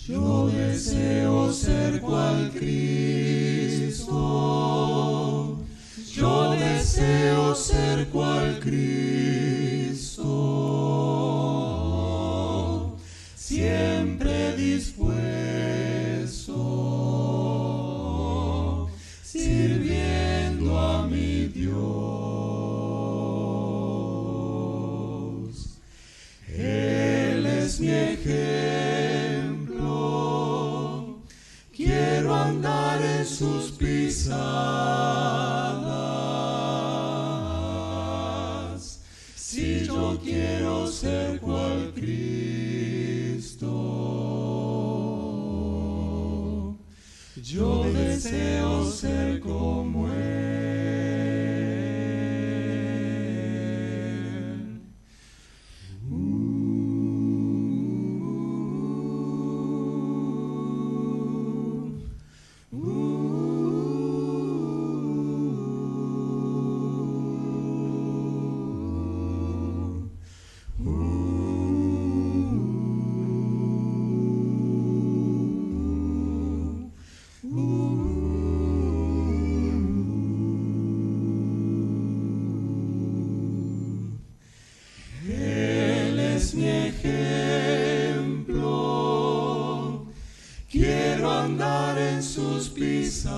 Yo deseo ser cual Cristo. Yo deseo ser cual Cristo. Siempre dispuesto, sirviendo a mi Dios. Él es mi ejemplo, quiero andar en sus pisadas. Si yo quiero ser cual Cristo, yo deseo ser como Él. Él es mi ejemplo, quiero andar en sus pisadas.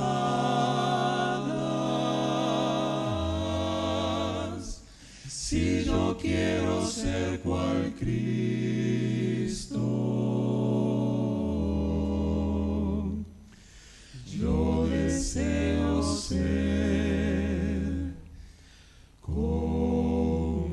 Si yo quiero ser cual Cristo, yo deseo ser como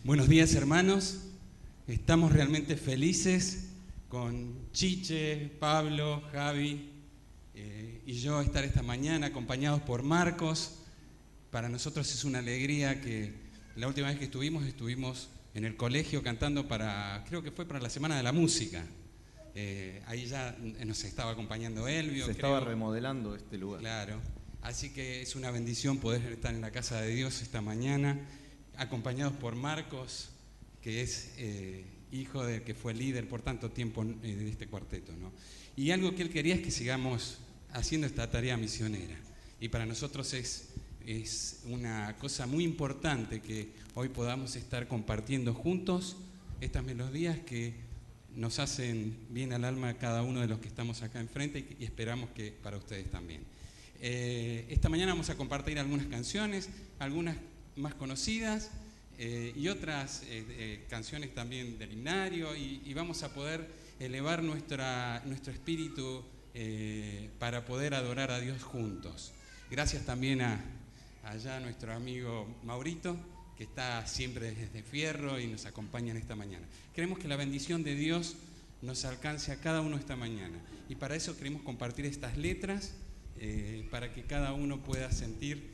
Buenos días, hermanos. Estamos realmente felices con Chiche, Pablo, Javi y yo estar esta mañana acompañados por Marcos. Para nosotros es una alegría que la última vez que estuvimos en el colegio cantando creo que fue para la Semana de la Música. Ahí ya nos estaba acompañando Elvio. Estaba remodelando este lugar. Claro. Así que es una bendición poder estar en la casa de Dios esta mañana, acompañados por Marcos, que es hijo del que fue líder por tanto tiempo de este cuarteto, ¿no? Y algo que él quería es que sigamos haciendo esta tarea misionera. Y para nosotros es una cosa muy importante que hoy podamos estar compartiendo juntos estas melodías que nos hacen bien al alma a cada uno de los que estamos acá enfrente y esperamos que para ustedes también. Esta mañana vamos a compartir algunas canciones, algunas más conocidas y otras canciones también del himnario y vamos a poder elevar nuestro espíritu para poder adorar a Dios juntos. Gracias también allá a nuestro amigo Maurito, que está siempre desde Fierro y nos acompaña en esta mañana. Queremos que la bendición de Dios nos alcance a cada uno esta mañana y para eso queremos compartir estas letras para que cada uno pueda sentir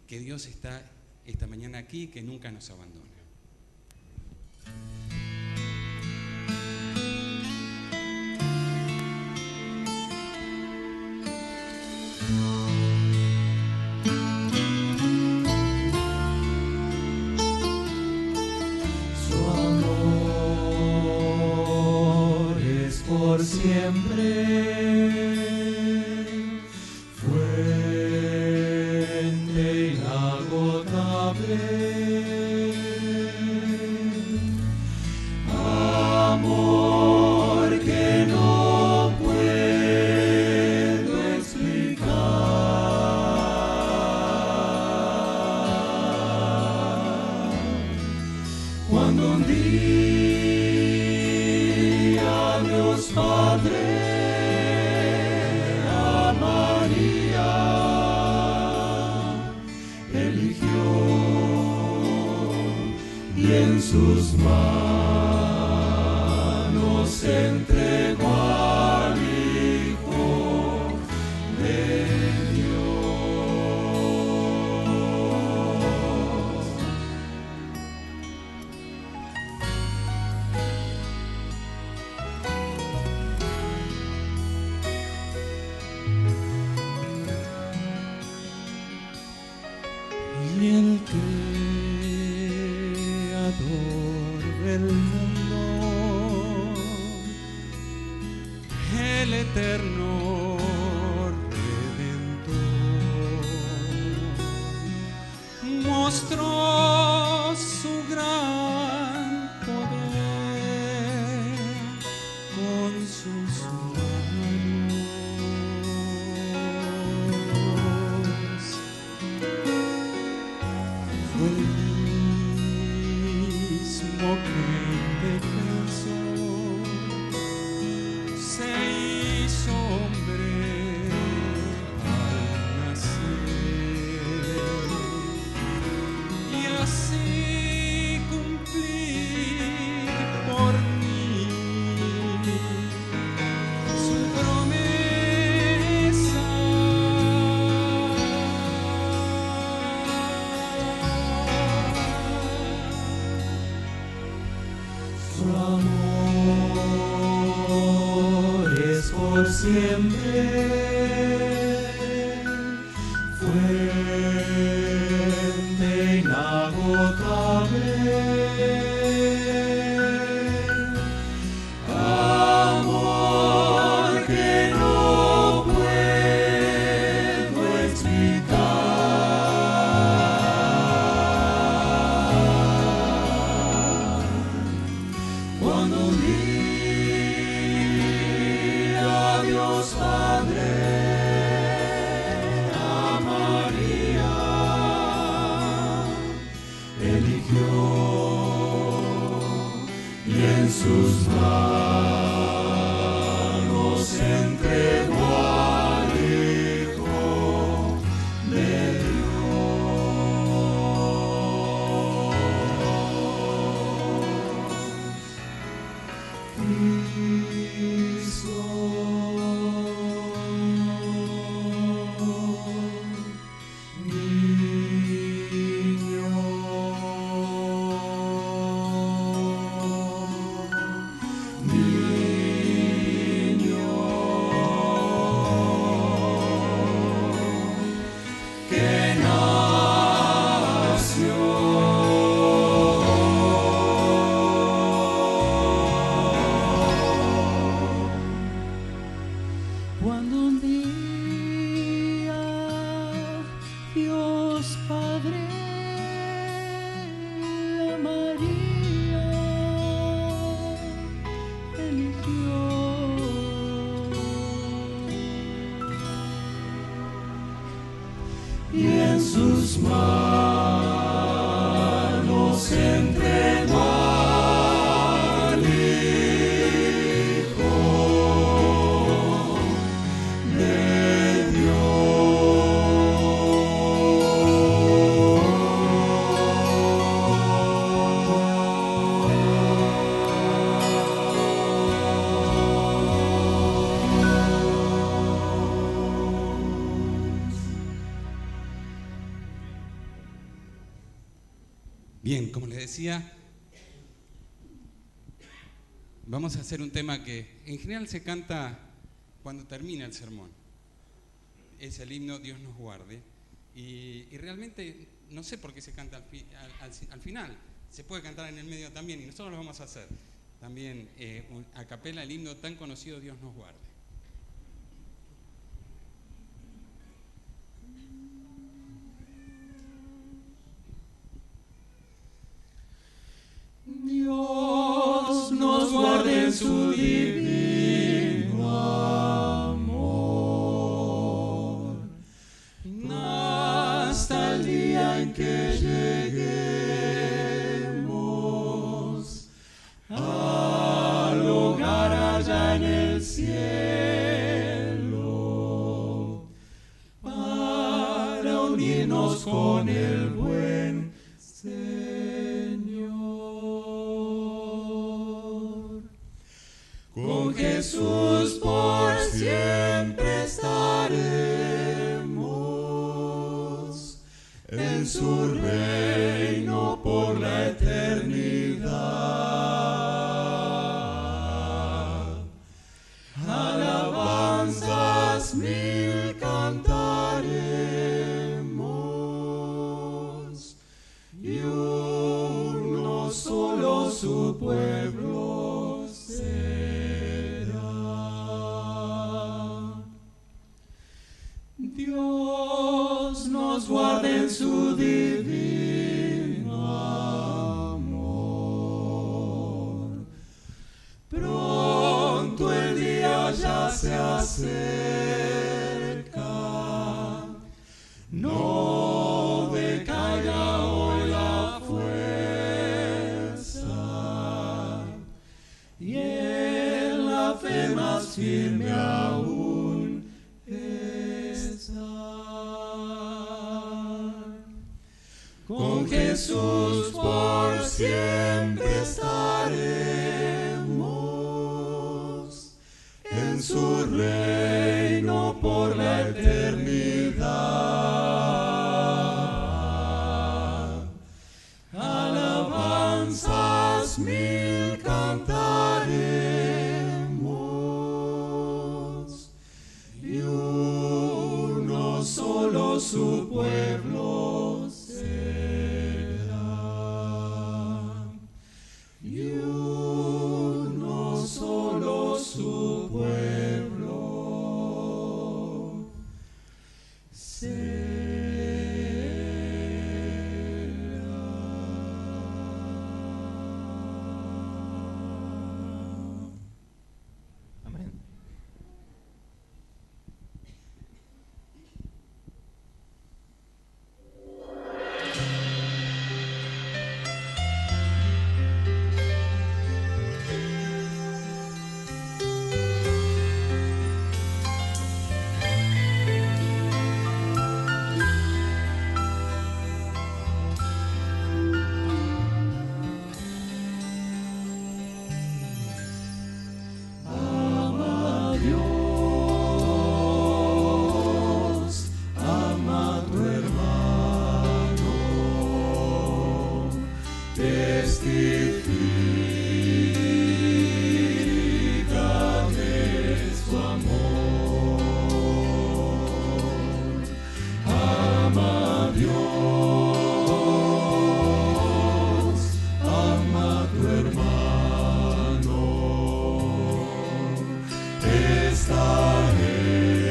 que Dios está esta mañana aquí, que nunca nos abandona. Su amor es por siempre. Sus manos entregó al Hijo de Dios. del eterno Redentor. Mostró su gran poder con sus manos. Fue el mismo que indefenso se hizo hombre al nacer y así cumplir por mí su promesa. Su amor es por siempre, fuente inagotable, amor que no puedo explicar. Cuando vi a Dios Padre, a María, eligió y en sus manos entregó al Hijo de Cristo, que nació. Cuando un día Dios Padre a María eligió y en sus manos entregó al Hijo de Bien, como les decía, vamos a hacer un tema que en general se canta cuando termina el sermón. Es el himno Dios nos guarde. Y realmente no sé por qué se canta al final. Se puede cantar en el medio también y nosotros lo vamos a hacer. También a capela el himno tan conocido Dios nos guarde. Dios nos guarde en su divino amor, hasta el día en que lleguemos al hogar allá en el cielo, para unirnos con el buen Señor. Con Jesús por siempre estaremos en su reino por la eternidad. Alabanzas mil cantaremos y uno solo su pueblo será. en su divino amor. Pronto el día ya se acerca, no decaiga hoy la fuerza, y en la fe más firme aún está. Con Jesús por siempre estaremos, en su reino por la eternidad. Alabanzas mil cantaremos, y uno solo su pueblo será, y uno solo su pueblo será. Amén. Ama a Dios, ama a tu hermano, testifica de su amor. Ama a Dios, ama a tu hermano. Esta es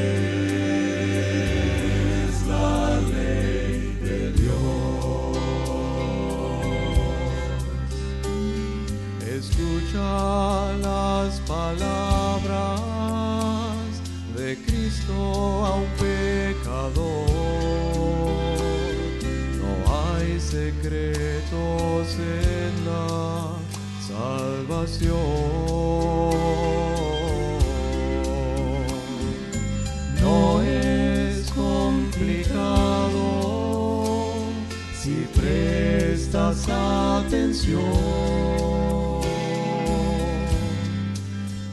la ley de Dios. Escucha las palabras de Cristo a un pecador. No hay secretos en la salvación. No es complicado si prestas atención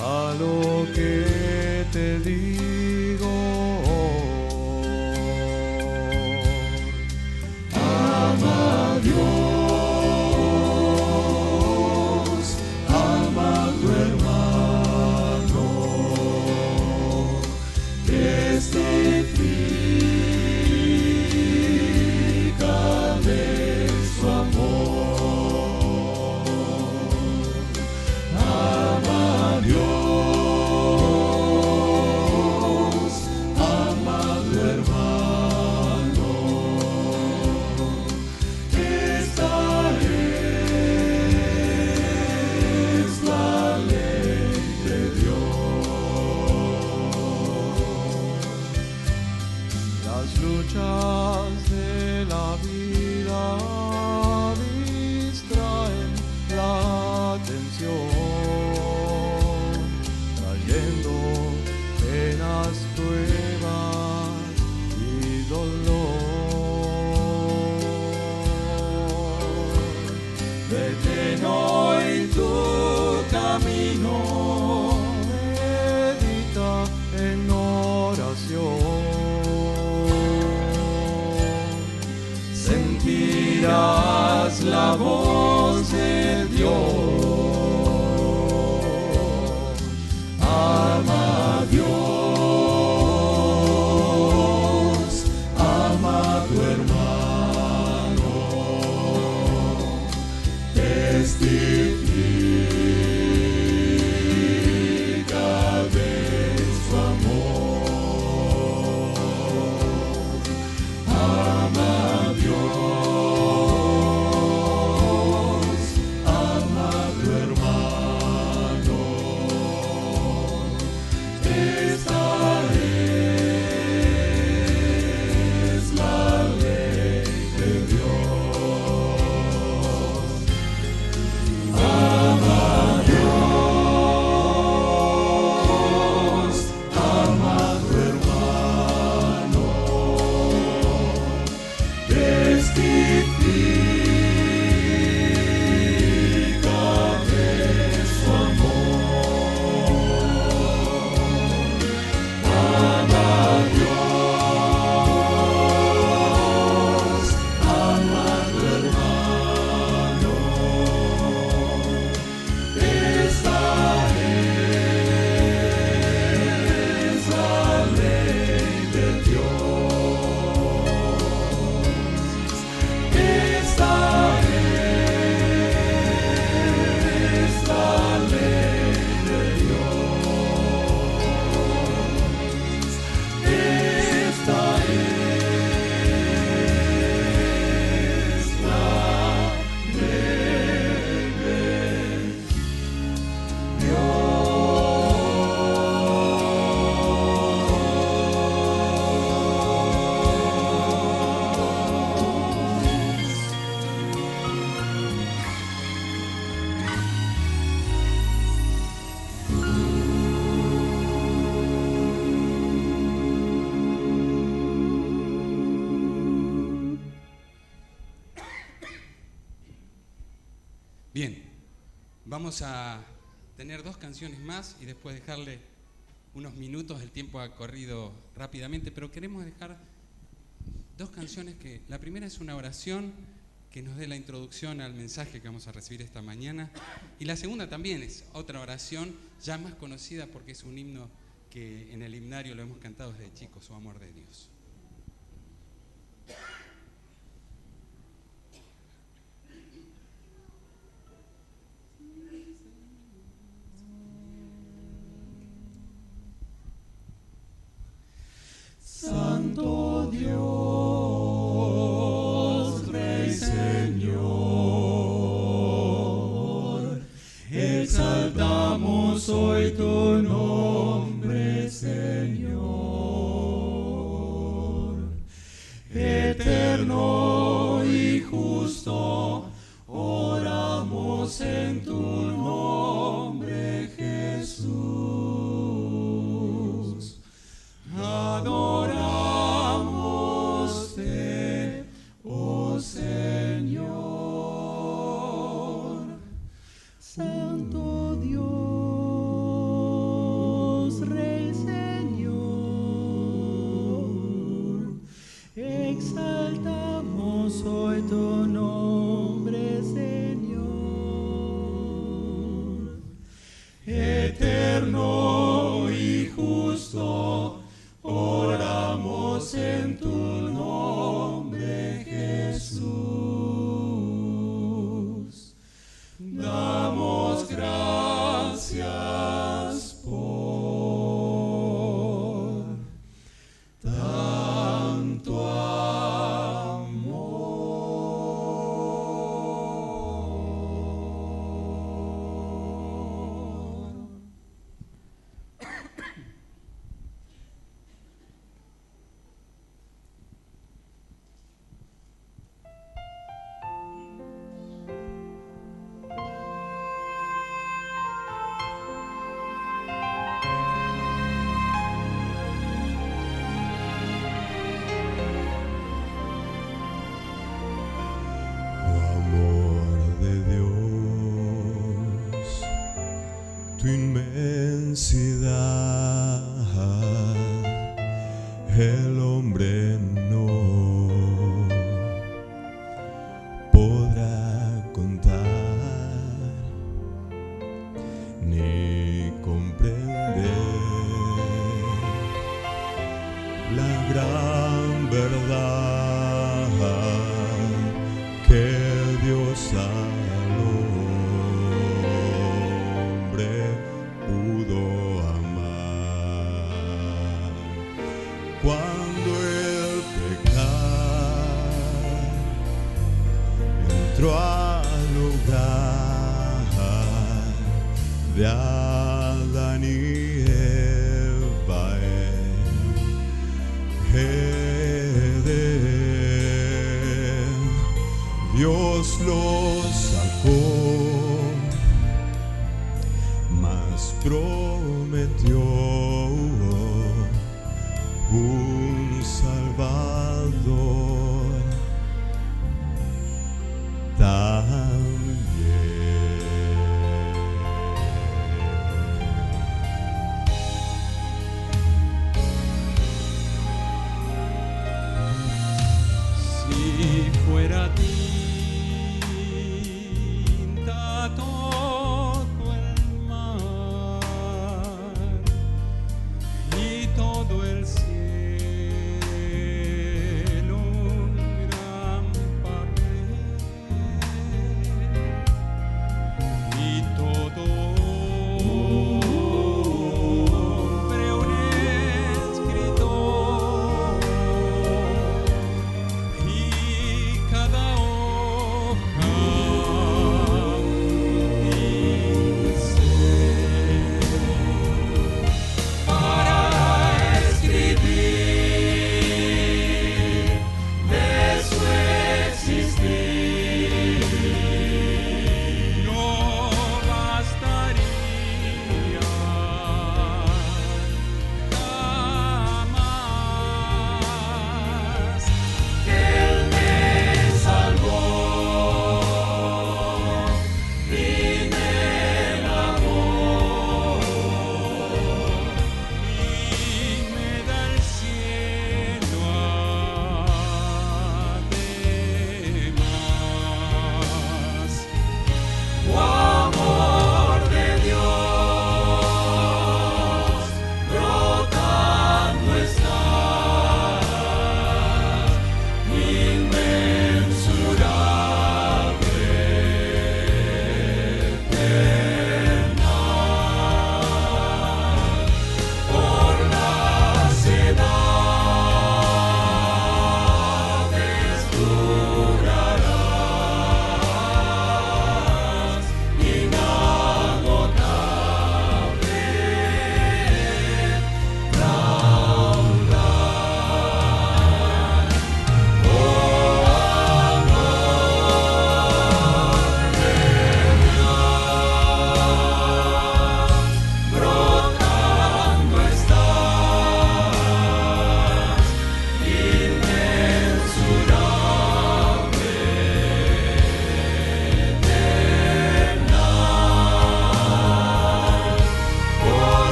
a lo que te digo. Ama a Dios, ama a tu hermano, testifica de su amor. Ama a Dios, ama a tu hermano. Esta es la ley de Dios. Las luchas de la vida distraen la atención, trayendo penas, pruebas y dolor. Detén hoy tu camino, Medita en oración. sentirás la voz de Dios. Ama a Dios, ama a tu hermano, testifica de su amor. Ama a Vamos a tener 2 canciones más y después dejarle unos minutos. El tiempo ha corrido rápidamente, pero queremos dejar 2 canciones que... La primera es una oración que nos dé la introducción al mensaje que vamos a recibir esta mañana. Y la segunda también es otra oración ya más conocida porque es un himno que en el himnario lo hemos cantado desde chicos, O Amor de Dios. Santo Dios, Rey Señor, exaltamos hoy tu nombre, Señor. Eterno y justo, oramos en tu nombre, Jesús. Adoramoste, oh Señor. Santo Dios, Rey Señor, exaltamos hoy tu nombre, Señor. Eterno y justo, oramos en tu nombre, Jesús. Damos gracias por tanto amor. Amor de Dios, tu inmensidad, el hombre no podrá contar ni comprender la gran verdad que Dios al hombre pudo amar. Cuando el pecado entró al hogar de Adán y Eva, Edén, Dios los sacó, mas prometió un Salvador Si fuera tinta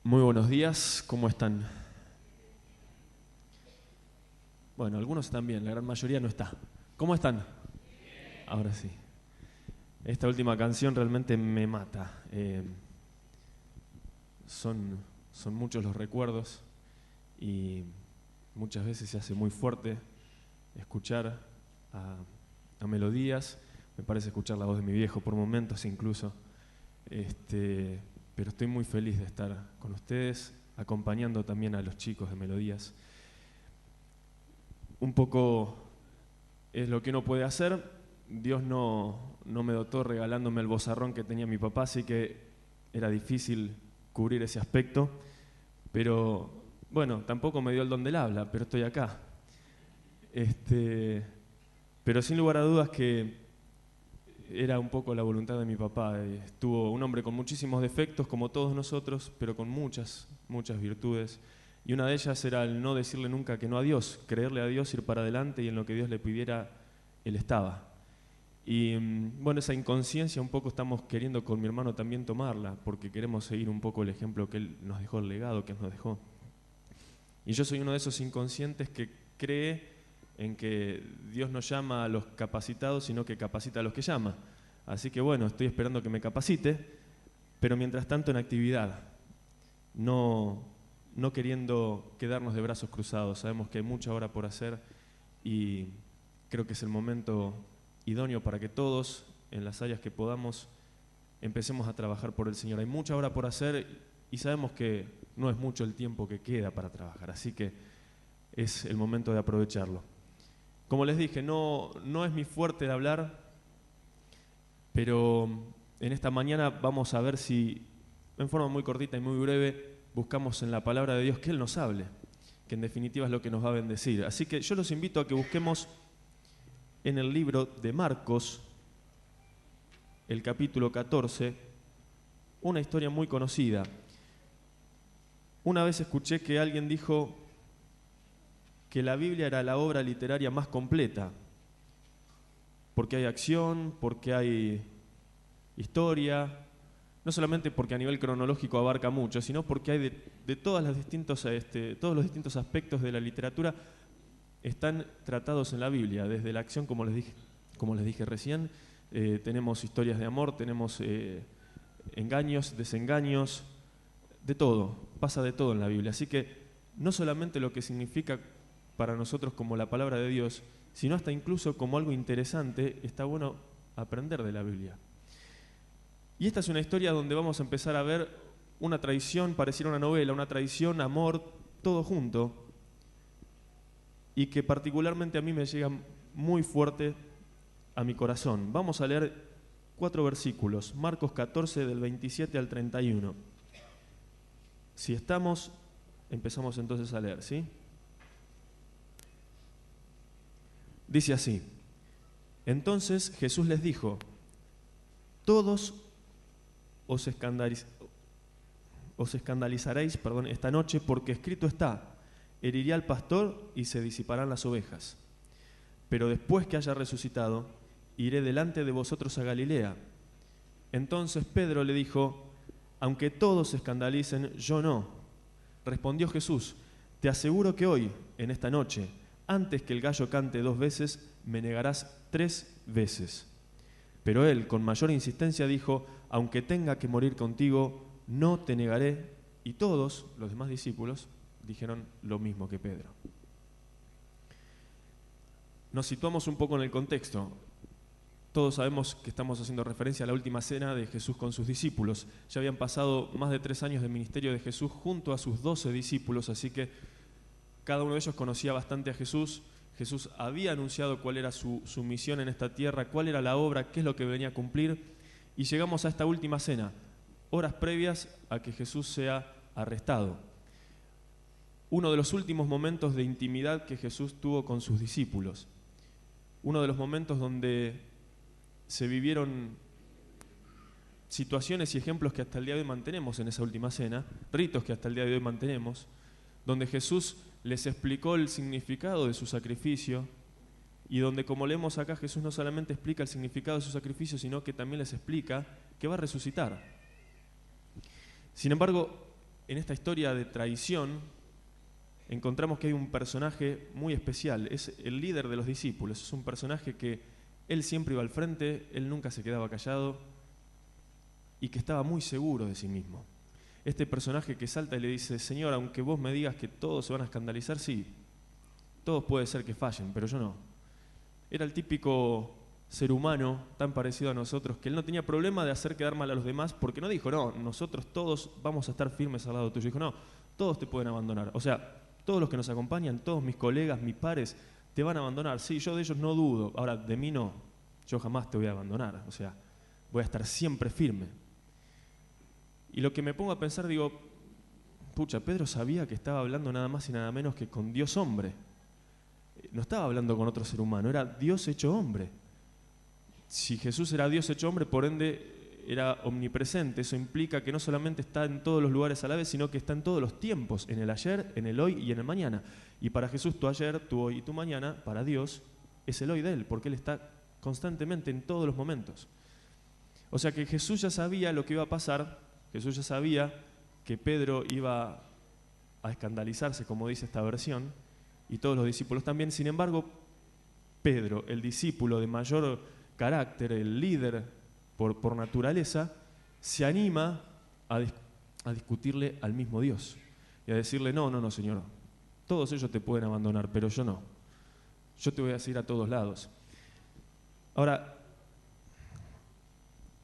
Muy buenos días, ¿cómo están? Bueno, algunos están bien, la gran mayoría no está. ¿Cómo están? Ahora sí. Esta última canción realmente me mata. Son muchos los recuerdos y muchas veces se hace muy fuerte escuchar a melodías. Me parece escuchar la voz de mi viejo por momentos incluso. Pero estoy muy feliz de estar con ustedes, acompañando también a los chicos de Melodías. Un poco es lo que uno puede hacer. Dios no me dotó regalándome el vozarrón que tenía mi papá, así que era difícil cubrir ese aspecto. Pero bueno, tampoco me dio el don del habla, pero estoy acá. Pero sin lugar a dudas que era un poco la voluntad de mi papá. Estuvo un hombre con muchísimos defectos, como todos nosotros, pero con muchas virtudes. Y una de ellas era el no decirle nunca que no a Dios, creerle a Dios, ir para adelante y en lo que Dios le pidiera, Él estaba. Y bueno, esa inconsciencia un poco estamos queriendo con mi hermano también tomarla, porque queremos seguir un poco el ejemplo que Él nos dejó, el legado que Él nos dejó. Y yo soy uno de esos inconscientes que cree en que Dios no llama a los capacitados, sino que capacita a los que llama. Así que bueno, estoy esperando que me capacite, pero mientras tanto en actividad, no queriendo quedarnos de brazos cruzados. Sabemos que hay mucha obra por hacer y creo que es el momento idóneo para que todos, en las áreas que podamos, empecemos a trabajar por el Señor. Hay mucha obra por hacer y sabemos que no es mucho el tiempo que queda para trabajar, así que es el momento de aprovecharlo. Como les dije, no es mi fuerte de hablar, pero en esta mañana vamos a ver si, en forma muy cortita y muy breve, buscamos en la palabra de Dios que Él nos hable, que en definitiva es lo que nos va a bendecir. Así que yo los invito a que busquemos en el libro de Marcos, el capítulo 14, una historia muy conocida. Una vez escuché que alguien dijo que la Biblia era la obra literaria más completa, porque hay acción, porque hay historia, no solamente porque a nivel cronológico abarca mucho, sino porque hay de todos los distintos aspectos de la literatura están tratados en la Biblia, desde la acción, como les dije recién, tenemos historias de amor, tenemos engaños, desengaños, de todo, pasa de todo en la Biblia, así que no solamente lo que significa para nosotros como la palabra de Dios, sino hasta incluso como algo interesante, está bueno aprender de la Biblia. Y esta es una historia donde vamos a empezar a ver una tradición, pareciera una novela, una tradición, amor, todo junto, y que particularmente a mí me llega muy fuerte a mi corazón. Vamos a leer 4 versículos, Marcos 14 del 27 al 31. Si estamos, empezamos entonces a leer, ¿sí? Dice así: entonces Jesús les dijo: todos os escandalizaréis esta noche, porque escrito está: heriré al pastor y se disiparán las ovejas. Pero después que haya resucitado, iré delante de vosotros a Galilea. Entonces Pedro le dijo: aunque todos se escandalicen, yo no. Respondió Jesús: te aseguro que hoy, en esta noche, antes que el gallo cante 2 veces, me negarás 3 veces. Pero él, con mayor insistencia, dijo: aunque tenga que morir contigo, no te negaré. Y todos los demás discípulos dijeron lo mismo que Pedro. Nos situamos un poco en el contexto. Todos sabemos que estamos haciendo referencia a la última cena de Jesús con sus discípulos. Ya habían pasado más de 3 años de ministerio de Jesús junto a sus 12 discípulos, así que cada uno de ellos conocía bastante a Jesús. Jesús había anunciado cuál era su misión en esta tierra, cuál era la obra, qué es lo que venía a cumplir. Y llegamos a esta última cena, horas previas a que Jesús sea arrestado. Uno de los últimos momentos de intimidad que Jesús tuvo con sus discípulos. Uno de los momentos donde se vivieron situaciones y ejemplos que hasta el día de hoy mantenemos en esa última cena, ritos que hasta el día de hoy mantenemos, donde Jesús les explicó el significado de su sacrificio y donde, como leemos acá, Jesús no solamente explica el significado de su sacrificio, sino que también les explica que va a resucitar. Sin embargo, en esta historia de traición encontramos que hay un personaje muy especial, es el líder de los discípulos, es un personaje que él siempre iba al frente, él nunca se quedaba callado y que estaba muy seguro de sí mismo. Este personaje que salta y le dice: Señor, aunque vos me digas que todos se van a escandalizar, sí, todos puede ser que fallen, pero yo no. Era el típico ser humano tan parecido a nosotros que él no tenía problema de hacer quedar mal a los demás, porque no dijo: no, nosotros todos vamos a estar firmes al lado tuyo. Dijo: no, todos te pueden abandonar. O sea, todos los que nos acompañan, todos mis colegas, mis pares, te van a abandonar. Sí, yo de ellos no dudo. Ahora, de mí no. Yo jamás te voy a abandonar. O sea, voy a estar siempre firme. Y lo que me pongo a pensar, digo, pucha, Pedro sabía que estaba hablando nada más y nada menos que con Dios hombre. No estaba hablando con otro ser humano, era Dios hecho hombre. Si Jesús era Dios hecho hombre, por ende era omnipresente. Eso implica que no solamente está en todos los lugares a la vez, sino que está en todos los tiempos, en el ayer, en el hoy y en el mañana. Y para Jesús, tu ayer, tu hoy y tu mañana, para Dios, es el hoy de Él, porque Él está constantemente en todos los momentos. O sea que Jesús ya sabía lo que iba a pasar, Jesús ya sabía que Pedro iba a escandalizarse, como dice esta versión, y todos los discípulos también. Sin embargo, Pedro, el discípulo de mayor carácter, el líder por naturaleza, se anima a discutirle al mismo Dios y a decirle: no, Señor, todos ellos te pueden abandonar, pero yo no. Yo te voy a seguir a todos lados. Ahora,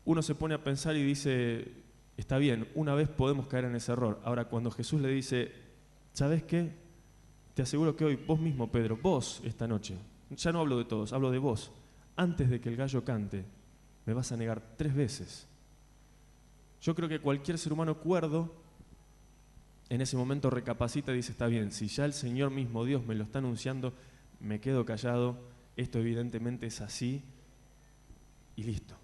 uno se pone a pensar y dice: está bien, una vez podemos caer en ese error. Ahora, cuando Jesús le dice: ¿sabes qué? Te aseguro que hoy, vos mismo, Pedro, vos esta noche, ya no hablo de todos, hablo de vos, antes de que el gallo cante, me vas a negar 3 veces. Yo creo que cualquier ser humano cuerdo en ese momento recapacita y dice: está bien, si ya el Señor mismo, Dios, me lo está anunciando, me quedo callado, esto evidentemente es así y listo.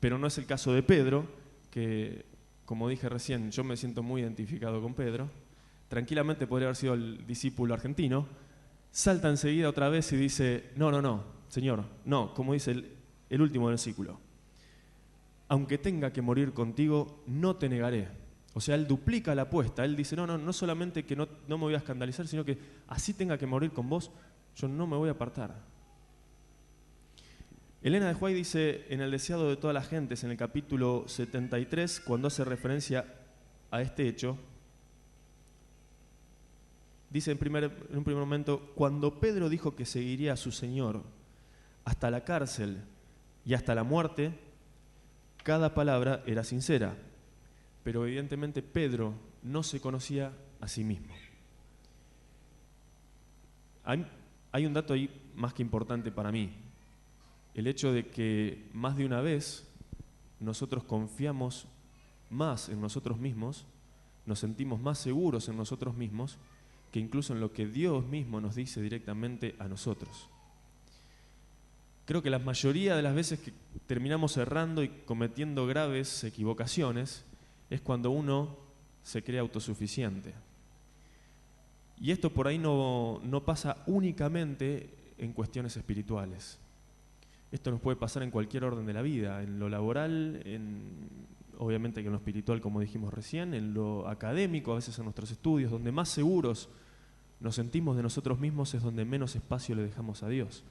Pero no es el caso de Pedro, que, como dije recién, yo me siento muy identificado con Pedro. Tranquilamente podría haber sido el discípulo argentino. Salta enseguida otra vez y dice: no, Señor, no, como dice el último versículo: aunque tenga que morir contigo, no te negaré. O sea, él duplica la apuesta. Él dice: no solamente que no me voy a escandalizar, sino que así tenga que morir con vos, yo no me voy a apartar. Elena de White dice en El deseado de todas las gentes, en el capítulo 73, cuando hace referencia a este hecho, dice en un primer momento: cuando Pedro dijo que seguiría a su Señor hasta la cárcel y hasta la muerte, cada palabra era sincera, pero evidentemente Pedro no se conocía a sí mismo. Hay un dato ahí más que importante para mí, el hecho de que más de una vez nosotros confiamos más en nosotros mismos, nos sentimos más seguros en nosotros mismos, que incluso en lo que Dios mismo nos dice directamente a nosotros. Creo que la mayoría de las veces que terminamos errando y cometiendo graves equivocaciones es cuando uno se cree autosuficiente. Y esto por ahí no pasa únicamente en cuestiones espirituales. Esto nos puede pasar en cualquier orden de la vida, en lo laboral, obviamente que en lo espiritual, como dijimos recién, en lo académico, a veces en nuestros estudios. Donde más seguros nos sentimos de nosotros mismos es donde menos espacio le dejamos a Dios.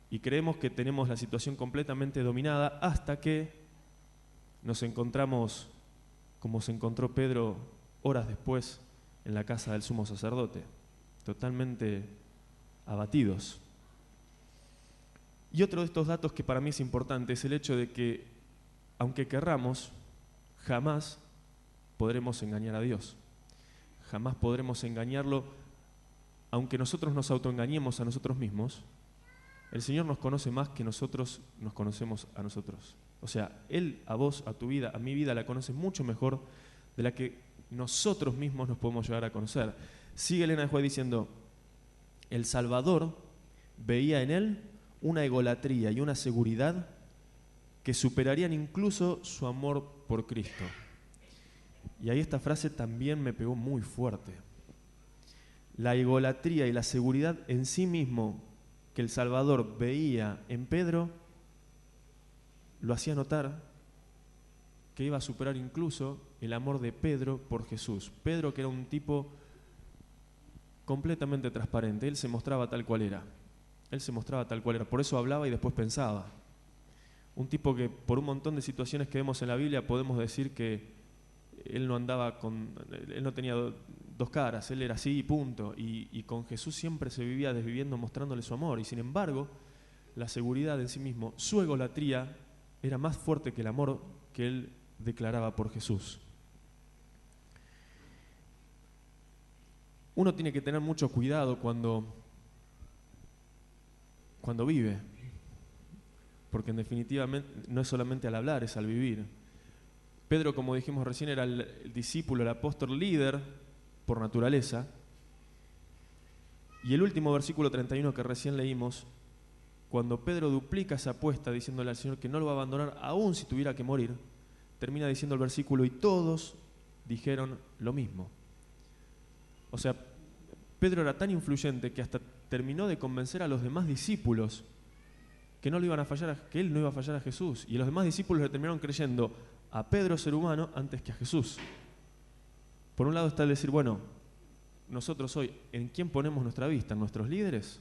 Y creemos que tenemos la situación completamente dominada hasta que nos encontramos, como se encontró Pedro horas después en la casa del sumo sacerdote, totalmente abatidos. Y otro de estos datos que para mí es importante es el hecho de que, aunque querramos, jamás podremos engañar a Dios. Jamás podremos engañarlo, aunque nosotros nos autoengañemos a nosotros mismos. El Señor nos conoce más que nosotros nos conocemos a nosotros. O sea, Él a vos, a tu vida, a mi vida, la conoce mucho mejor de la que nosotros mismos nos podemos llegar a conocer. Sigue Elena de White diciendo: el Salvador veía en Él una egolatría y una seguridad que superarían incluso su amor por Cristo. Y ahí esta frase también me pegó muy fuerte. La egolatría y la seguridad en sí mismo que el Salvador veía en Pedro lo hacía notar que iba a superar incluso el amor de Pedro por Jesús. Pedro, que era un tipo completamente transparente, él se mostraba tal cual era. Él se mostraba tal cual era, por eso hablaba y después pensaba. Un tipo que por un montón de situaciones que vemos en la Biblia podemos decir que él no tenía dos caras, él era así y punto. Y con Jesús siempre se vivía desviviendo, mostrándole su amor. Y sin embargo, la seguridad en sí mismo, su egolatría, era más fuerte que el amor que él declaraba por Jesús. Uno tiene que tener mucho cuidado cuando vive, porque en definitiva no es solamente al hablar, es al vivir. Pedro, como dijimos recién, era el discípulo, el apóstol líder por naturaleza. Y el último versículo 31 que recién leímos, cuando Pedro duplica esa apuesta diciéndole al Señor que no lo va a abandonar aún si tuviera que morir, termina diciendo el versículo: y todos dijeron lo mismo. O sea, Pedro era tan influyente que hasta terminó de convencer a los demás discípulos que no le iban a fallar, que él no iba a fallar a Jesús. Y los demás discípulos le terminaron creyendo a Pedro, ser humano, antes que a Jesús. Por un lado está el decir, bueno, nosotros hoy, ¿en quién ponemos nuestra vista? ¿En nuestros líderes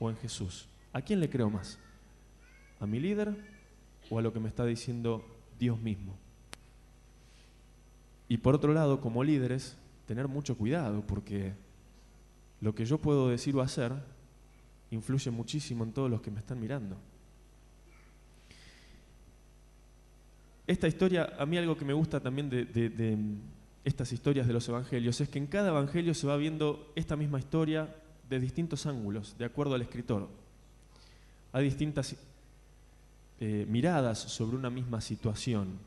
o en Jesús? ¿A quién le creo más? ¿A mi líder o a lo que me está diciendo Dios mismo? Y por otro lado, como líderes, tener mucho cuidado, porque lo que yo puedo decir o hacer influye muchísimo en todos los que me están mirando. Esta historia, a mí algo que me gusta también de estas historias de los evangelios es que en cada evangelio se va viendo esta misma historia de distintos ángulos, de acuerdo al escritor. Hay distintas miradas sobre una misma situación.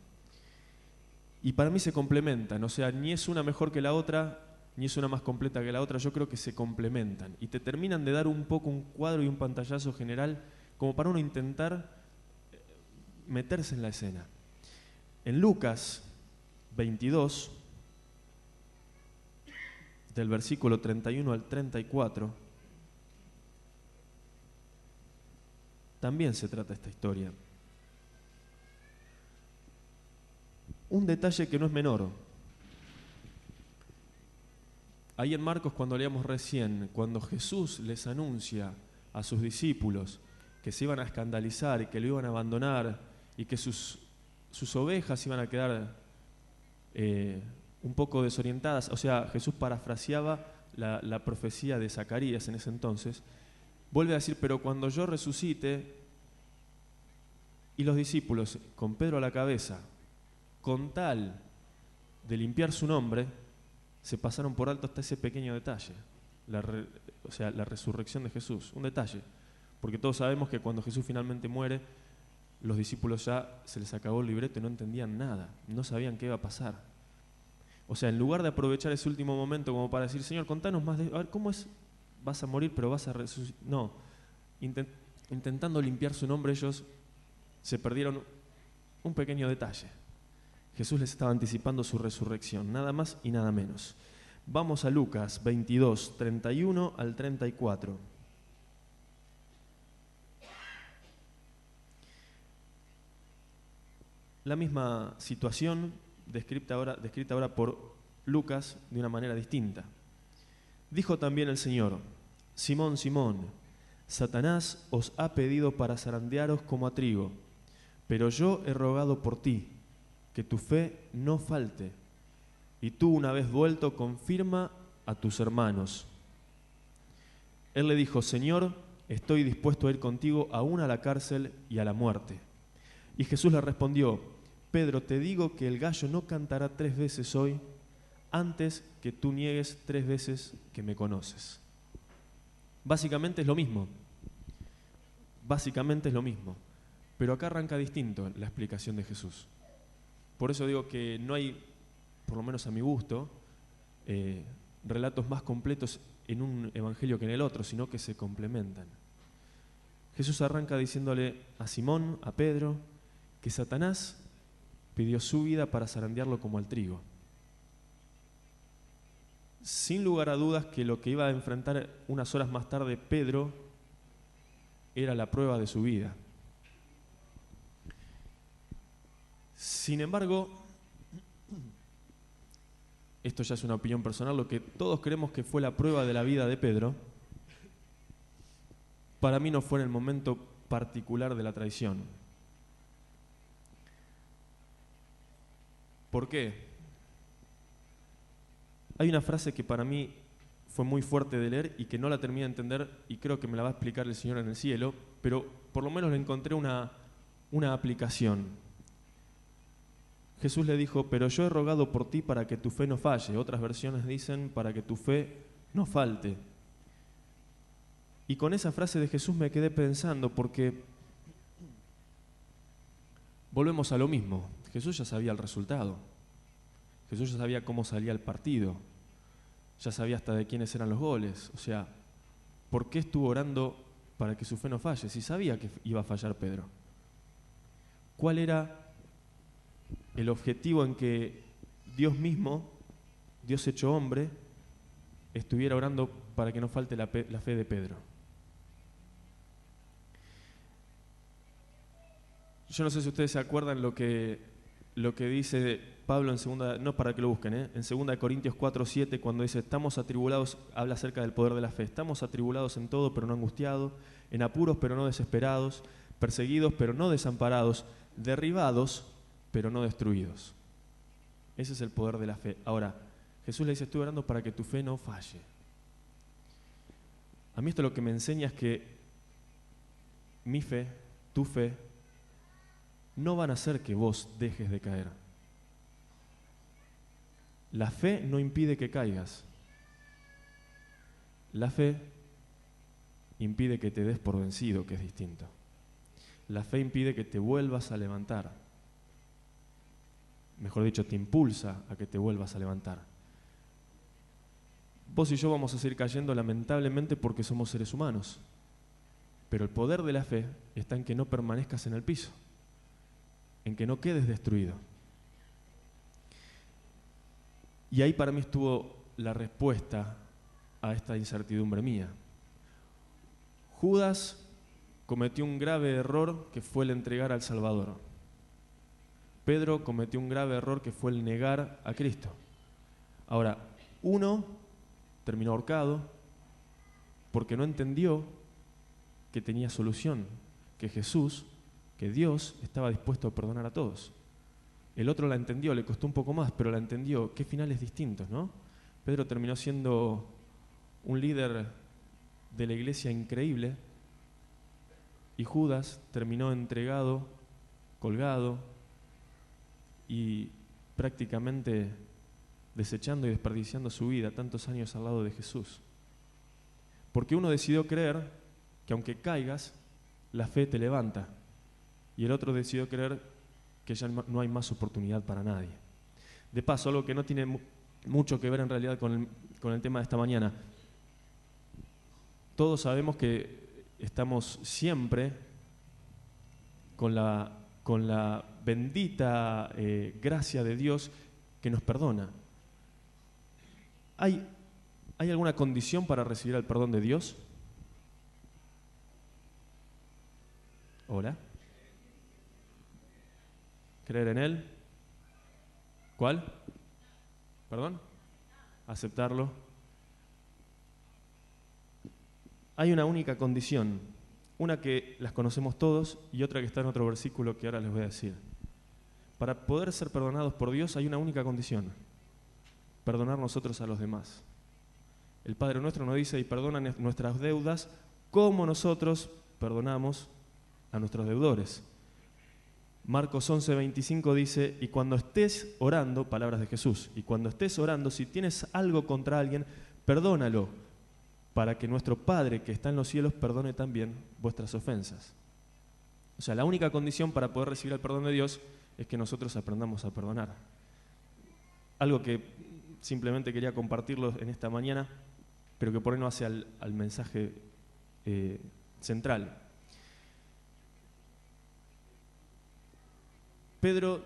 Y para mí se complementan, o sea, ni es una mejor que la otra, ni es una más completa que la otra, yo creo que se complementan. Y te terminan de dar un poco un cuadro y un pantallazo general como para uno intentar meterse en la escena. En Lucas 22, del versículo 31 al 34, también se trata esta historia. Un detalle que no es menor. Ahí en Marcos, cuando leíamos recién, cuando Jesús les anuncia a sus discípulos que se iban a escandalizar y que lo iban a abandonar y que sus ovejas iban a quedar un poco desorientadas, o sea, Jesús parafraseaba la profecía de Zacarías en ese entonces, vuelve a decir, pero cuando yo resucite, y los discípulos, con Pedro a la cabeza, con tal de limpiar su nombre, se pasaron por alto hasta ese pequeño detalle, o sea, la resurrección de Jesús, un detalle, porque todos sabemos que cuando Jesús finalmente muere, los discípulos ya se les acabó el libreto y no entendían nada, no sabían qué iba a pasar. O sea, en lugar de aprovechar ese último momento como para decir, Señor, contanos más, a ver, ¿cómo es? ¿Vas a morir pero vas a resucitar? No, intentando limpiar su nombre, ellos se perdieron un pequeño detalle. Jesús les estaba anticipando su resurrección, nada más y nada menos. Vamos a Lucas 22, 31 al 34. La misma situación descrita ahora por Lucas de una manera distinta. Dijo también el Señor: Simón, Simón, Satanás os ha pedido para zarandearos como a trigo, pero yo he rogado por ti, que tu fe no falte, y tú, una vez vuelto, confirma a tus hermanos. Él le dijo: Señor, estoy dispuesto a ir contigo aún a la cárcel y a la muerte. Y Jesús le respondió: Pedro, te digo que el gallo no cantará 3 veces hoy antes que tú niegues 3 veces que me conoces. Básicamente es lo mismo. Básicamente es lo mismo. Pero acá arranca distinto la explicación de Jesús. Por eso digo que no hay, por lo menos a mi gusto, relatos más completos en un evangelio que en el otro, sino que se complementan. Jesús arranca diciéndole a Simón, a Pedro, que Satanás pidió su vida para zarandearlo como al trigo. Sin lugar a dudas que lo que iba a enfrentar unas horas más tarde Pedro era la prueba de su vida. Sin embargo, esto ya es una opinión personal, lo que todos creemos que fue la prueba de la vida de Pedro, para mí no fue en el momento particular de la traición. ¿Por qué? Hay una frase que para mí fue muy fuerte de leer y que no la terminé de entender y creo que me la va a explicar el Señor en el cielo, pero por lo menos le encontré una aplicación. Jesús le dijo, pero yo he rogado por ti para que tu fe no falle. Otras versiones dicen, para que tu fe no falte. Y con esa frase de Jesús me quedé pensando porque volvemos a lo mismo. Jesús ya sabía el resultado. Jesús ya sabía cómo salía el partido. Ya sabía hasta de quiénes eran los goles. O sea, ¿por qué estuvo orando para que su fe no falle? Si sabía que iba a fallar Pedro. ¿Cuál era el objetivo en que Dios mismo, Dios hecho hombre, estuviera orando para que no falte la fe de Pedro? Yo no sé si ustedes se acuerdan lo que dice Pablo en segunda, no para que lo busquen, en 2 Corintios 4:7, cuando dice, estamos atribulados, habla acerca del poder de la fe, estamos atribulados en todo, pero no angustiados, en apuros, pero no desesperados, perseguidos, pero no desamparados, derribados, pero no destruidos. Ese es el poder de la fe. Ahora, Jesús le dice, estoy orando para que tu fe no falle. A mí esto lo que me enseña es que mi fe, tu fe, no van a hacer que vos dejes de caer. La fe no impide que caigas. La fe impide que te des por vencido, que es distinto. La fe impide que te vuelvas a levantar. Mejor dicho, te impulsa a que te vuelvas a levantar. Vos y yo vamos a seguir cayendo lamentablemente porque somos seres humanos. Pero el poder de la fe está en que no permanezcas en el piso, en que no quedes destruido. Y ahí para mí estuvo la respuesta a esta incertidumbre mía. Judas cometió un grave error que fue el entregar al Salvador. Pedro cometió un grave error que fue el negar a Cristo. Ahora, uno terminó ahorcado porque no entendió que tenía solución, que Jesús, que Dios estaba dispuesto a perdonar a todos. El otro la entendió, le costó un poco más, pero la entendió. Qué finales distintos, ¿no? Pedro terminó siendo un líder de la iglesia increíble y Judas terminó entregado, colgado y prácticamente desechando y desperdiciando su vida tantos años al lado de Jesús. Porque uno decidió creer que aunque caigas, la fe te levanta. Y el otro decidió creer que ya no hay más oportunidad para nadie. De paso, algo que no tiene mucho que ver en realidad con el tema de esta mañana. Todos sabemos que estamos siempre con la bendita gracia de Dios que nos perdona. ¿Hay alguna condición para recibir el perdón de Dios? ¿Hola? ¿Creer en Él? ¿Cuál? ¿Perdón? Aceptarlo. Hay una única condición, una que las conocemos todos y otra que está en otro versículo que ahora les voy a decir. Para poder ser perdonados por Dios hay una única condición: perdonar nosotros a los demás. El Padre Nuestro nos dice, y perdona nuestras deudas como nosotros perdonamos a nuestros deudores. Marcos 11:25 dice, y cuando estés orando, palabras de Jesús, y cuando estés orando, si tienes algo contra alguien, perdónalo, para que nuestro Padre que está en los cielos perdone también vuestras ofensas. O sea, la única condición para poder recibir el perdón de Dios es que nosotros aprendamos a perdonar. Algo que simplemente quería compartirlo en esta mañana, pero que por ahí no hace al mensaje central. Pedro,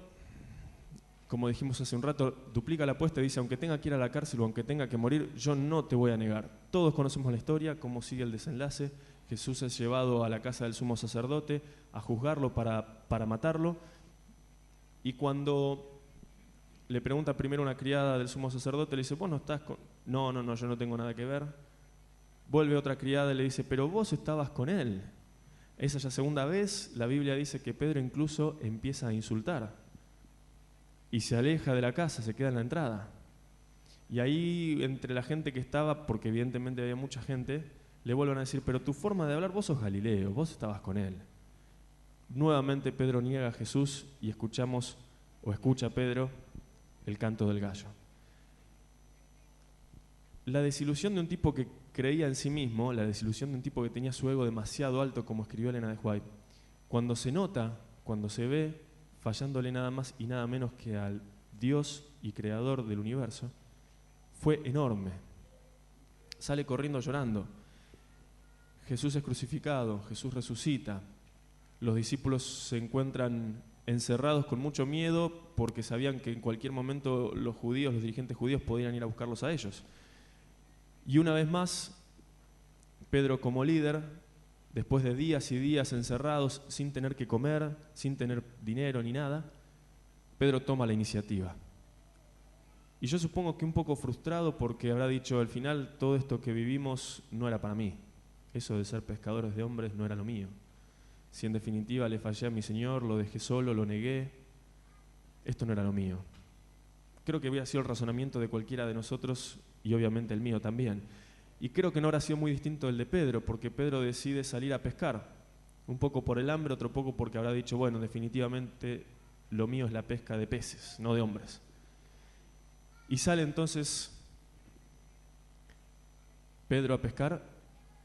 como dijimos hace un rato, duplica la apuesta y dice, aunque tenga que ir a la cárcel o aunque tenga que morir, yo no te voy a negar. Todos conocemos la historia, cómo sigue el desenlace. Jesús es llevado a la casa del sumo sacerdote a juzgarlo para matarlo. Y cuando le pregunta primero una criada del sumo sacerdote, le dice, vos no estás con... No, yo no tengo nada que ver. Vuelve otra criada y le dice, pero vos estabas con él. Esa ya segunda vez, la Biblia dice que Pedro incluso empieza a insultar. Y se aleja de la casa, se queda en la entrada. Y ahí, entre la gente que estaba, porque evidentemente había mucha gente, le vuelven a decir, pero tu forma de hablar, vos sos Galileo, vos estabas con él. Nuevamente Pedro niega a Jesús y escucha Pedro el canto del gallo. La desilusión de un tipo que creía en sí mismo, la desilusión de un tipo que tenía su ego demasiado alto, como escribió Elena de White, cuando se nota, cuando se ve, fallándole nada más y nada menos que al Dios y creador del universo, fue enorme. Sale corriendo llorando. Jesús es crucificado, Jesús resucita. Los discípulos se encuentran encerrados con mucho miedo porque sabían que en cualquier momento los dirigentes judíos podían ir a buscarlos a ellos. Y una vez más, Pedro como líder, después de días y días encerrados, sin tener que comer, sin tener dinero ni nada, Pedro toma la iniciativa. Y yo supongo que un poco frustrado porque habrá dicho, al final todo esto que vivimos no era para mí. Eso de ser pescadores de hombres no era lo mío. Si en definitiva le fallé a mi Señor, lo dejé solo, lo negué, esto no era lo mío. Creo que hubiera sido el razonamiento de cualquiera de nosotros y obviamente el mío también. Y creo que no habrá sido muy distinto del de Pedro, porque Pedro decide salir a pescar, un poco por el hambre, otro poco porque habrá dicho, bueno, definitivamente lo mío es la pesca de peces, no de hombres. Y sale entonces Pedro a pescar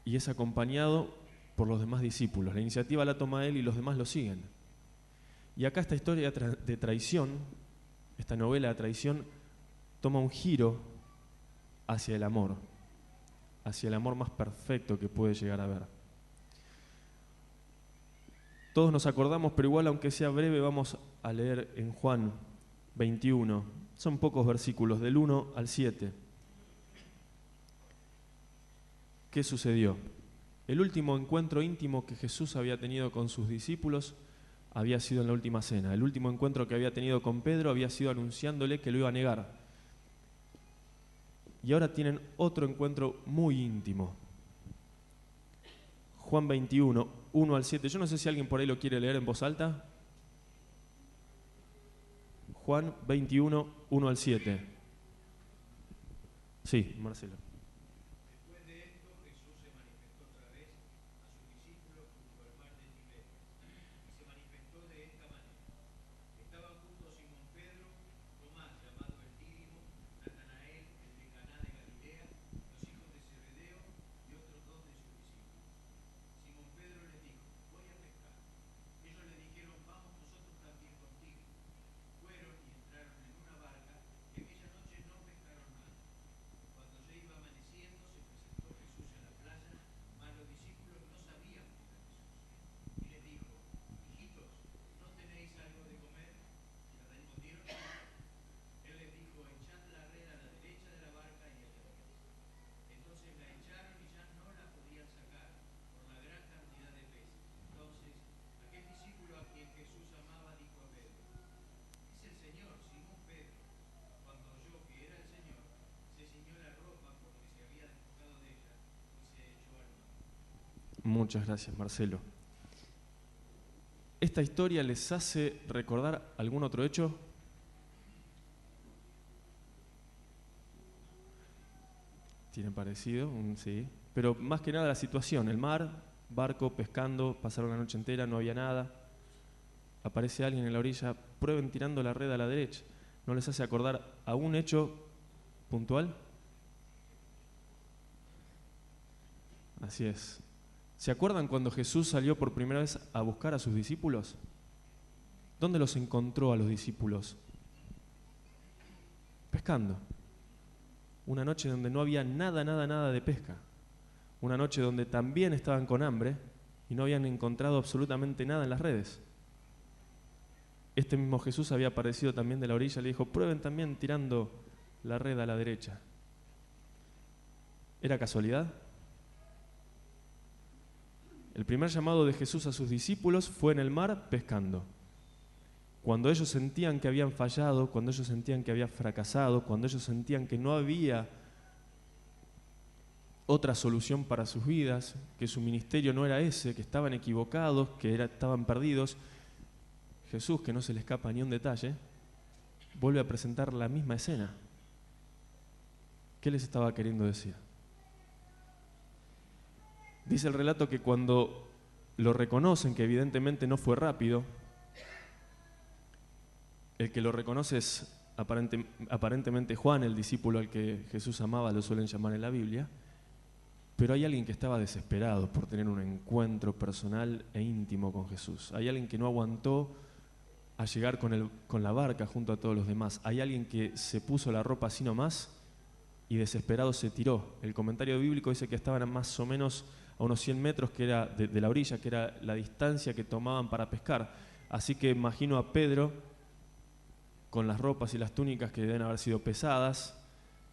y es acompañado por los demás discípulos. La iniciativa la toma él y los demás lo siguen. Y acá esta historia de traición, esta novela de traición, toma un giro hacia el amor más perfecto que puede llegar a haber. Todos nos acordamos, pero igual aunque sea breve, vamos a leer en Juan 21. Son pocos versículos, del 1 al 7. ¿Qué sucedió? El último encuentro íntimo que Jesús había tenido con sus discípulos había sido en la última cena. El último encuentro que había tenido con Pedro había sido anunciándole que lo iba a negar. Y ahora tienen otro encuentro muy íntimo. Juan 21, 1 al 7. Yo no sé si alguien por ahí lo quiere leer en voz alta. Juan 21, 1 al 7. Sí, Marcelo. Después de esto, Jesús se manifestó otra vez a sus discípulos junto al mar de Tiberias, y se manifestó de esta manera. Estaban juntos Simón Pedro, Tomás, llamado el Dídimo, Natanael, el de Caná de Galilea, los hijos de Zebedeo y otros dos de sus discípulos. Simón Pedro les dijo, voy a pescar. Ellos le dijeron, vamos nosotros también contigo. Fueron y entraron en una barca, y aquella noche no pescaron nada. Cuando ya iba amaneciendo, se presentó Jesús en la playa, mas los discípulos no sabían que era Jesús. Y les dijo, hijitos, ¿no tenéis algo de comer? Le respondieron, no. Él les dijo, echad la red a la derecha de la barca y hallaréis. Entonces la echaron y ya no la podían sacar por la gran cantidad de peces. Entonces, aquel discípulo a quien Jesús amaba dijo a Pedro, es el Señor, Simón Pedro. Cuando oyó que era el Señor, se ciñó la ropa porque se había despojado de ella y se echó al mar. Muchas gracias, Marcelo. ¿Esta historia les hace recordar algún otro hecho? ¿Tienen parecido? Sí. Pero más que nada la situación, el mar, barco, pescando, pasaron la noche entera, no había nada. Aparece alguien en la orilla, prueben tirando la red a la derecha. ¿No les hace acordar a un hecho puntual? Así es. ¿Se acuerdan cuando Jesús salió por primera vez a buscar a sus discípulos? ¿Dónde los encontró a los discípulos? Pescando. Una noche donde no había nada de pesca. Una noche donde también estaban con hambre y no habían encontrado absolutamente nada en las redes. Este mismo Jesús había aparecido también de la orilla y le dijo, prueben también tirando la red a la derecha. ¿Era casualidad? El primer llamado de Jesús a sus discípulos fue en el mar pescando. Cuando ellos sentían que habían fallado, cuando ellos sentían que habían fracasado, cuando ellos sentían que no había otra solución para sus vidas, que su ministerio no era ese, que estaban equivocados, que estaban perdidos, Jesús, que no se le escapa ni un detalle, vuelve a presentar la misma escena. ¿Qué les estaba queriendo decir? Dice el relato que cuando lo reconocen, que evidentemente no fue rápido, el que lo reconoce es aparentemente Juan, el discípulo al que Jesús amaba, lo suelen llamar en la Biblia, pero hay alguien que estaba desesperado por tener un encuentro personal e íntimo con Jesús. Hay alguien que no aguantó a llegar con la barca junto a todos los demás. Hay alguien que se puso la ropa así nomás y desesperado se tiró. El comentario bíblico dice que estaban más o menos a unos 100 metros que era de la orilla, que era la distancia que tomaban para pescar. Así que imagino a Pedro con las ropas y las túnicas que deben haber sido pesadas,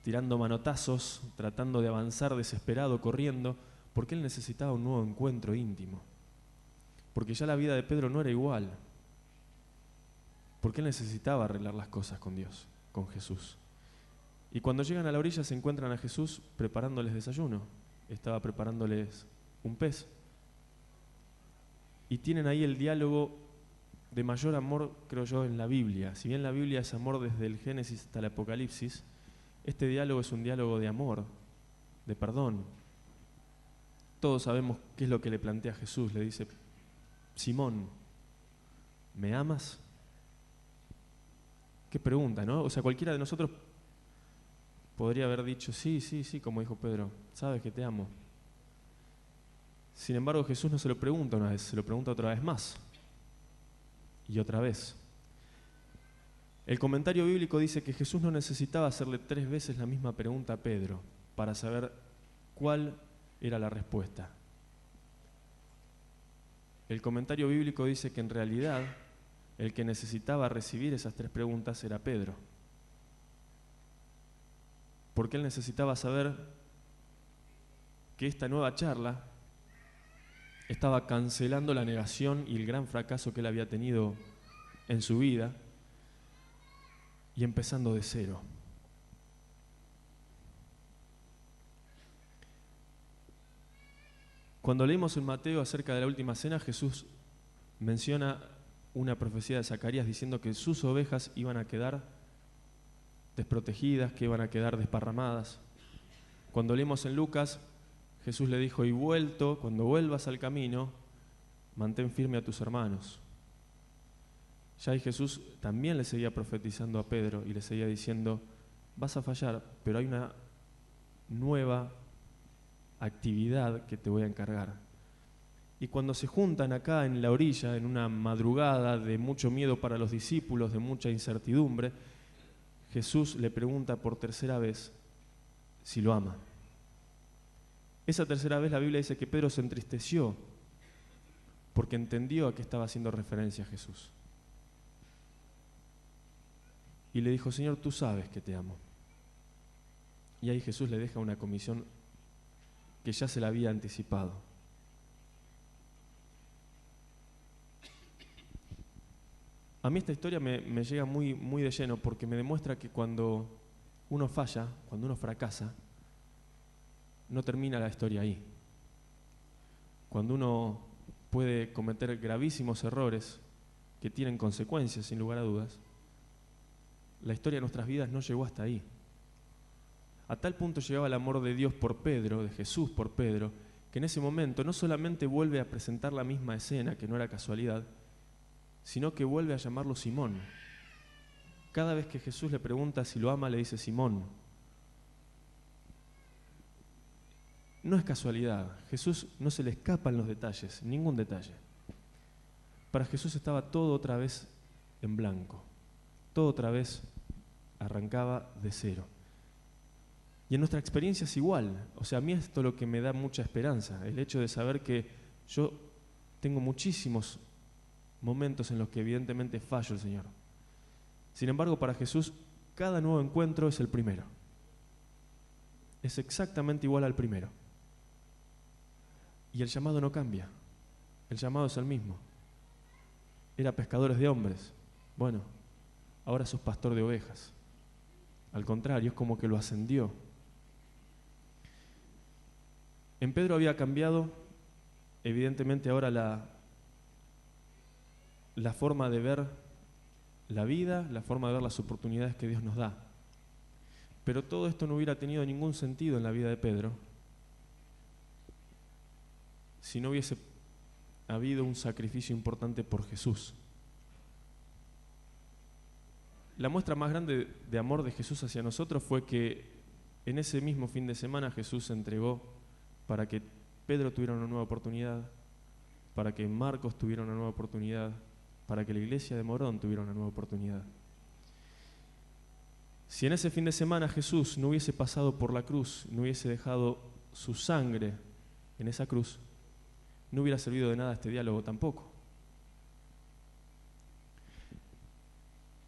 tirando manotazos, tratando de avanzar desesperado, corriendo, porque él necesitaba un nuevo encuentro íntimo. Porque ya la vida de Pedro no era igual. Porque él necesitaba arreglar las cosas con Dios, con Jesús. Y cuando llegan a la orilla se encuentran a Jesús preparándoles desayuno. Estaba preparándoles un pez. Y tienen ahí el diálogo de mayor amor, creo yo, en la Biblia. Si bien la Biblia es amor desde el Génesis hasta el Apocalipsis, este diálogo es un diálogo de amor, de perdón. Todos sabemos qué es lo que le plantea Jesús. Le dice: Simón, ¿me amas? Qué pregunta, ¿no? O sea, cualquiera de nosotros podría haber dicho sí, como dijo Pedro, sabes que te amo. Sin embargo, Jesús no se lo pregunta una vez, se lo pregunta otra vez más. Y otra vez. El comentario bíblico dice que Jesús no necesitaba hacerle 3 veces la misma pregunta a Pedro para saber cuál era la respuesta. El comentario bíblico dice que en realidad el que necesitaba recibir esas 3 preguntas era Pedro. Porque él necesitaba saber que esta nueva charla estaba cancelando la negación y el gran fracaso que él había tenido en su vida y empezando de cero. Cuando leímos en Mateo acerca de la última cena, Jesús menciona una profecía de Zacarías diciendo que sus ovejas iban a quedar desprotegidas, que iban a quedar desparramadas. Cuando leemos en Lucas, Jesús le dijo: y cuando vuelvas al camino, mantén firme a tus hermanos. Ya ahí Jesús también le seguía profetizando a Pedro y le seguía diciendo: vas a fallar, pero hay una nueva actividad que te voy a encargar. Y cuando se juntan acá en la orilla, en una madrugada de mucho miedo para los discípulos, de mucha incertidumbre, Jesús le pregunta por 3.ª vez si lo ama. Esa 3.ª vez la Biblia dice que Pedro se entristeció porque entendió a qué estaba haciendo referencia Jesús. Y le dijo: Señor, tú sabes que te amo. Y ahí Jesús le deja una comisión que ya se la había anticipado. A mí esta historia me llega muy, muy de lleno porque me demuestra que cuando uno falla, cuando uno fracasa, no termina la historia ahí. Cuando uno puede cometer gravísimos errores que tienen consecuencias, sin lugar a dudas, la historia de nuestras vidas no llegó hasta ahí. A tal punto llegaba el amor de Dios por Pedro, de Jesús por Pedro, que en ese momento no solamente vuelve a presentar la misma escena, que no era casualidad, sino que vuelve a llamarlo Simón. Cada vez que Jesús le pregunta si lo ama, le dice Simón. No es casualidad, Jesús no se le escapan los detalles, ningún detalle. Para Jesús estaba todo otra vez en blanco, todo otra vez arrancaba de cero. Y en nuestra experiencia es igual. O sea, a mí esto es lo que me da mucha esperanza, el hecho de saber que yo tengo muchísimos momentos en los que evidentemente fallo al Señor. Sin embargo, para Jesús, cada nuevo encuentro es el primero. Es exactamente igual al primero. Y el llamado no cambia. El llamado es el mismo. Era pescadores de hombres. bueno, ahora sos pastor de ovejas. Al contrario, es como que lo ascendió. En Pedro había cambiado, evidentemente, ahora la forma de ver la vida, la forma de ver las oportunidades que Dios nos da. Pero todo esto no hubiera tenido ningún sentido en la vida de Pedro si no hubiese habido un sacrificio importante por Jesús. La muestra más grande de amor de Jesús hacia nosotros fue que en ese mismo fin de semana Jesús se entregó para que Pedro tuviera una nueva oportunidad, para que Marcos tuviera una nueva oportunidad, para que la iglesia de Morón tuviera una nueva oportunidad. Si en ese fin de semana Jesús no hubiese pasado por la cruz, no hubiese dejado su sangre en esa cruz, no hubiera servido de nada este diálogo tampoco.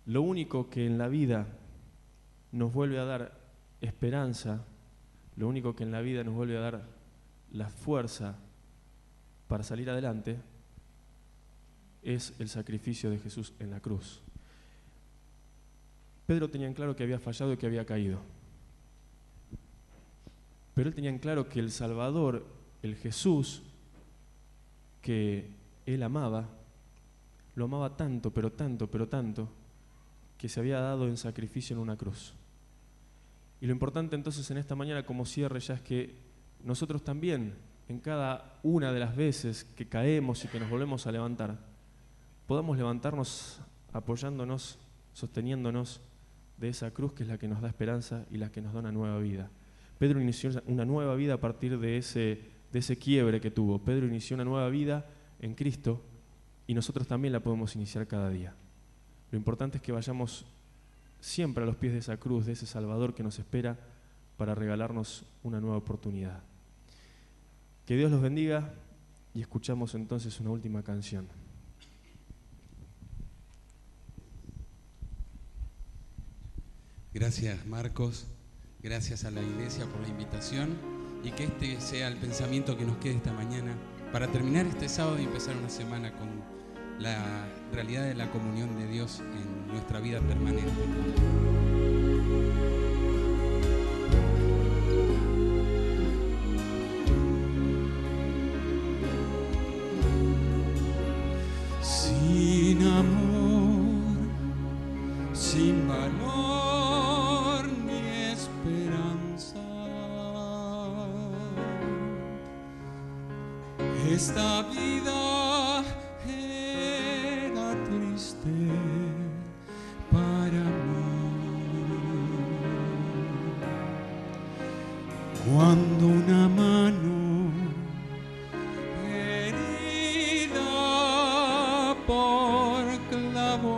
Lo único que en la vida nos vuelve a dar esperanza, lo único que en la vida nos vuelve a dar la fuerza para salir adelante, es el sacrificio de Jesús en la cruz. Pedro tenía en claro que había fallado y que había caído. Pero él tenía en claro que el Salvador, el Jesús que él amaba, lo amaba tanto, pero tanto, pero tanto, que se había dado en sacrificio en una cruz. Y lo importante entonces en esta mañana como cierre ya es que nosotros también, en cada una de las veces que caemos y que nos volvemos a levantar, podamos levantarnos apoyándonos, sosteniéndonos de esa cruz que es la que nos da esperanza y la que nos da una nueva vida. Pedro inició una nueva vida a partir de ese quiebre que tuvo. Pedro inició una nueva vida en Cristo y nosotros también la podemos iniciar cada día. Lo importante es que vayamos siempre a los pies de esa cruz, de ese Salvador que nos espera para regalarnos una nueva oportunidad. Que Dios los bendiga y escuchamos entonces una última canción. Gracias, Marcos. Gracias a la iglesia por la invitación y que este sea el pensamiento que nos quede esta mañana para terminar este sábado y empezar una semana con la realidad de la comunión de Dios en nuestra vida permanente. Sin amor, sin valor ni esperanza, esta vida era triste para mí. Cuando una mano herida por clavos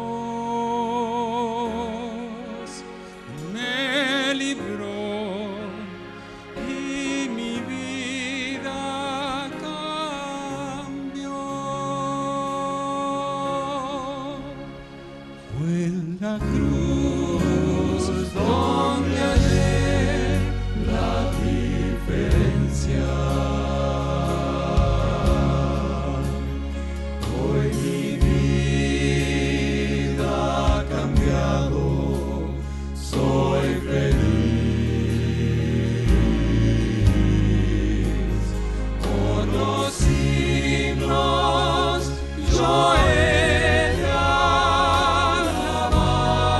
me libró y mi vida cambió. Fue en la cruz donde hallé la diferencia. Hoy mi vida ha cambiado, soy feliz. Por los siglos yo he de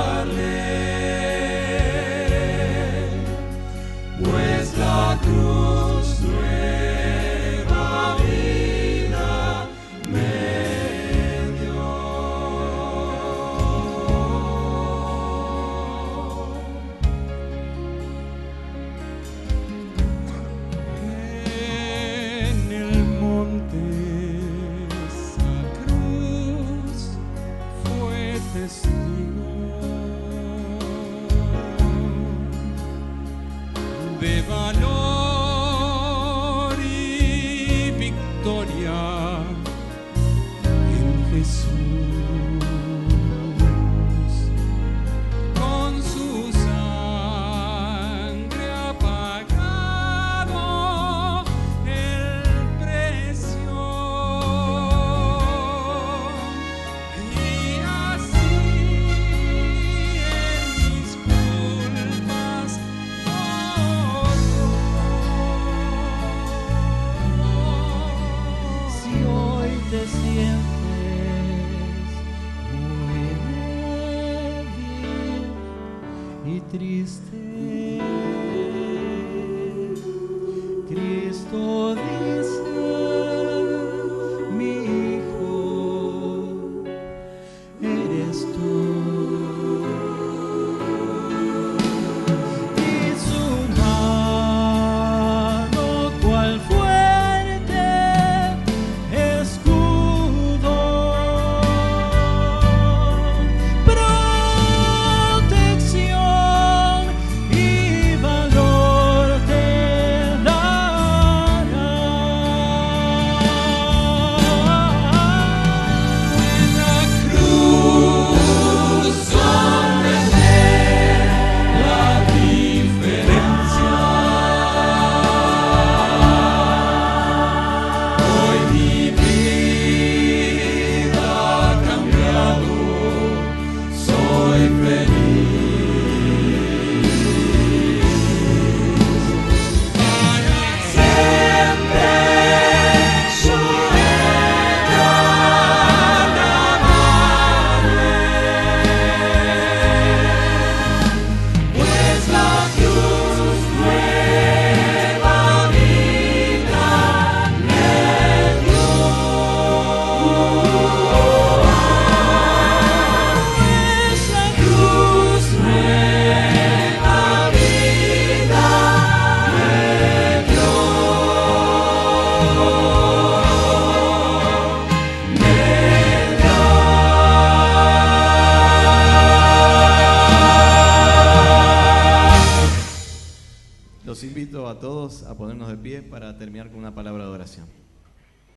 alabarle, pues la cruz nueva vida me dio. En el monte esa cruz fue testigo de valor y victoria en Jesús. Con su sangre ha pagado el precio y así y triste. Cristo dice, mi hijo, eres tú. Y su mano cual fuerte escudo, protección y valor te dará. En la cruz donde ve la diferencia, hoy mi vida ha cambiado, soy feliz. Para siempre yo pues la cruz nueva vida me dio. Esa cruz nueva vida me dio. Los invito a todos a ponernos de pie para terminar con una palabra de oración.